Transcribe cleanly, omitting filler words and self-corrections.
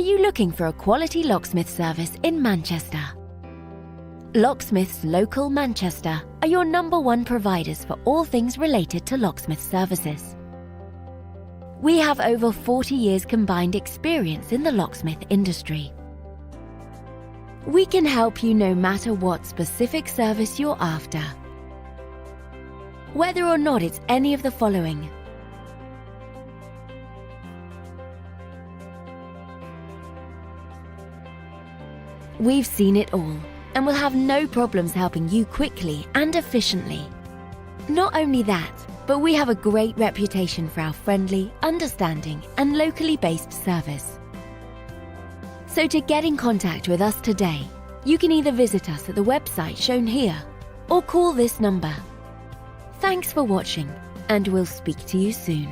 Are you looking for a quality locksmith service in Manchester? Locksmiths Local Manchester are your #1 providers for all things related to locksmith services. We have over 40 years combined experience in the locksmith industry. We can help you no matter what specific service you're after. Whether or not it's any of the following: we've seen it all and will have no problems helping you quickly and efficiently. Not only that, but we have a great reputation for our friendly, understanding, and locally based service. So to get in contact with us today, you can either visit us at the website shown here or call this number. Thanks for watching, and we'll speak to you soon.